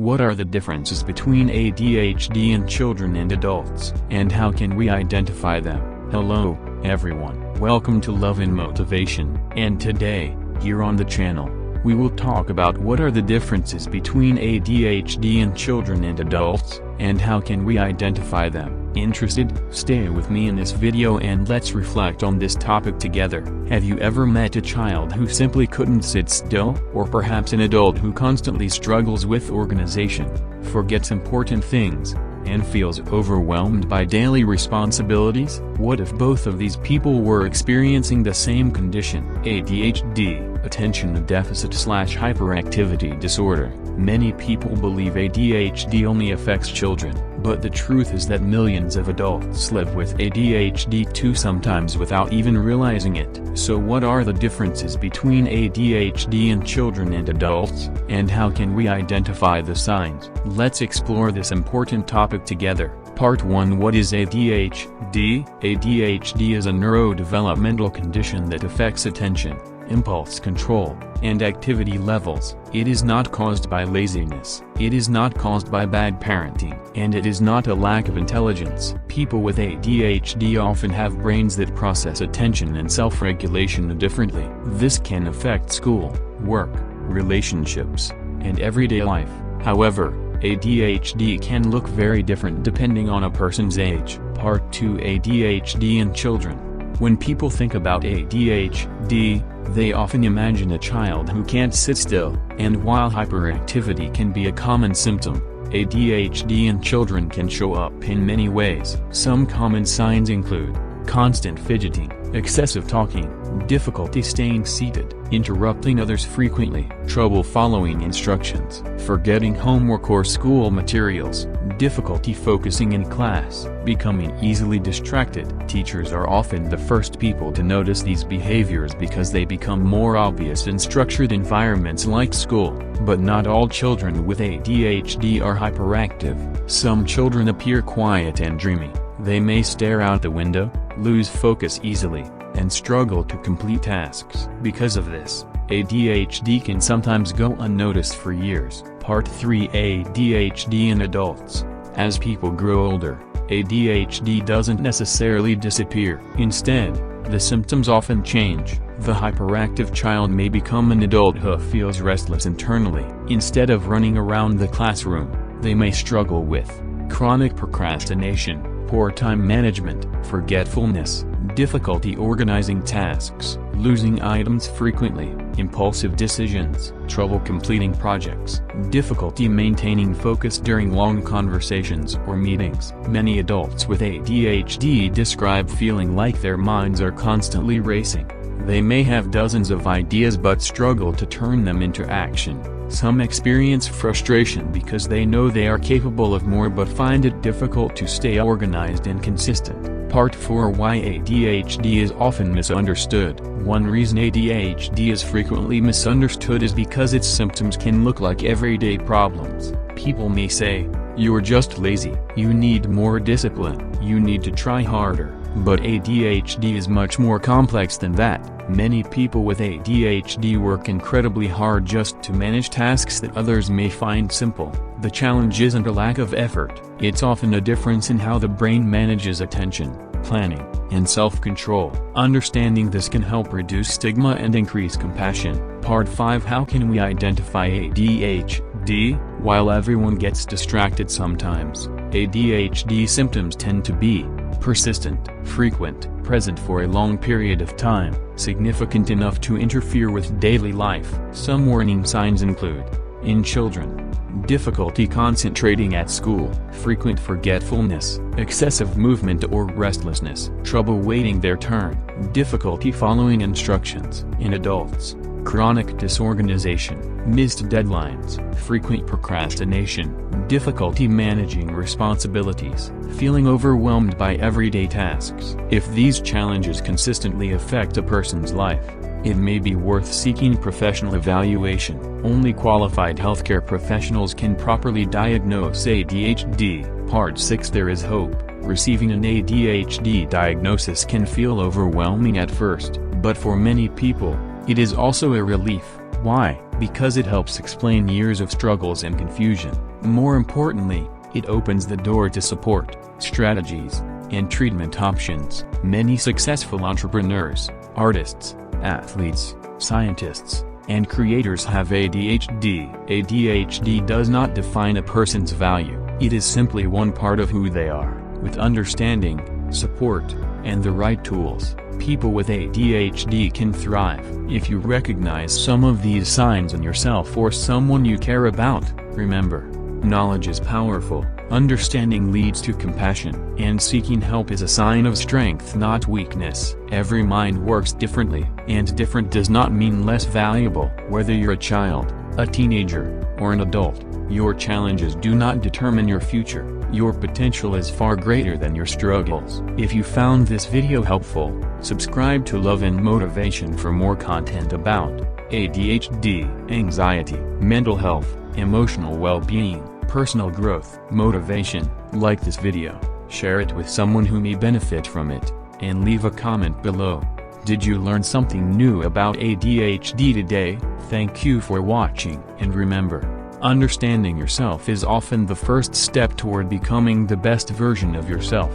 What are the differences between ADHD in children and adults? And how can we identify them? Hello, everyone. Welcome to Love and Motivation. And today, here on the channel, we will talk about what are the differences between ADHD in children and adults, and how can we identify them. Interested? Stay with me in this video and let's reflect on this topic together. Have you ever met a child who simply couldn't sit still? Or perhaps an adult who constantly struggles with organization, forgets important things, and feels overwhelmed by daily responsibilities? What if both of these people were experiencing the same condition? ADHD, attention deficit/hyperactivity disorder. Many people believe ADHD only affects children, but the truth is that millions of adults live with ADHD too, sometimes without even realizing it. So what are the differences between ADHD in children and adults, and how can we identify the signs? Let's explore this important topic together. Part 1. What is ADHD? ADHD is a neurodevelopmental condition that affects attention, impulse control, and activity levels. It is not caused by laziness, it is not caused by bad parenting, and it is not a lack of intelligence. People with ADHD often have brains that process attention and self-regulation differently. This can affect school, work, relationships, and everyday life. However, ADHD can look very different depending on a person's age. Part 2. ADHD in children. When people think about ADHD, they often imagine a child who can't sit still, and while hyperactivity can be a common symptom, ADHD in children can show up in many ways. Some common signs include constant fidgeting, excessive talking, difficulty staying seated, interrupting others frequently, trouble following instructions, forgetting homework or school materials, difficulty focusing in class, becoming easily distracted. Teachers are often the first people to notice these behaviors because they become more obvious in structured environments like school. But not all children with ADHD are hyperactive. Some children appear quiet and dreamy. They may stare out the window, lose focus easily, and struggle to complete tasks. Because of this, ADHD can sometimes go unnoticed for years. Part 3. ADHD in adults. As people grow older, ADHD doesn't necessarily disappear. Instead, the symptoms often change. The hyperactive child may become an adult who feels restless internally. Instead of running around the classroom, they may struggle with chronic procrastination, poor time management, forgetfulness, difficulty organizing tasks, losing items frequently, impulsive decisions, trouble completing projects, difficulty maintaining focus during long conversations or meetings. Many adults with ADHD describe feeling like their minds are constantly racing. They may have dozens of ideas but struggle to turn them into action. Some experience frustration because they know they are capable of more but find it difficult to stay organized and consistent. Part 4. Why ADHD is often misunderstood. One reason ADHD is frequently misunderstood is because its symptoms can look like everyday problems. People may say, "You're just lazy, you need more discipline, you need to try harder." But ADHD is much more complex than that. Many people with ADHD work incredibly hard just to manage tasks that others may find simple. The challenge isn't a lack of effort, it's often a difference in how the brain manages attention, planning, and self-control. Understanding this can help reduce stigma and increase compassion. Part 5. How can we identify ADHD? While everyone gets distracted sometimes, ADHD symptoms tend to be persistent, frequent, present for a long period of time, significant enough to interfere with daily life. Some warning signs include: in children, difficulty concentrating at school, frequent forgetfulness, excessive movement or restlessness, trouble waiting their turn, difficulty following instructions. In adults, chronic disorganization, missed deadlines, frequent procrastination, difficulty managing responsibilities, feeling overwhelmed by everyday tasks. If these challenges consistently affect a person's life, it may be worth seeking professional evaluation. Only qualified healthcare professionals can properly diagnose ADHD. Part 6. There is hope. Receiving an ADHD diagnosis can feel overwhelming at first, but for many people, it is also a relief. Why? Because it helps explain years of struggles and confusion. More importantly, it opens the door to support, strategies, and treatment options. Many successful entrepreneurs, artists, athletes, scientists, and creators have ADHD. ADHD does not define a person's value, it is simply one part of who they are. With understanding, support, and the right tools, people with ADHD can thrive. If you recognize some of these signs in yourself or someone you care about, remember, knowledge is powerful, understanding leads to compassion, and seeking help is a sign of strength, not weakness. Every mind works differently, and different does not mean less valuable. Whether you're a child, a teenager, or an adult, your challenges do not determine your future. Your potential is far greater than your struggles. If you found this video helpful, subscribe to Love and Motivation for more content about ADHD, anxiety, mental health, emotional well-being, personal growth, motivation. Like this video, share it with someone who may benefit from it, and leave a comment below. Did you learn something new about ADHD today? Thank you for watching, and remember, understanding yourself is often the first step toward becoming the best version of yourself.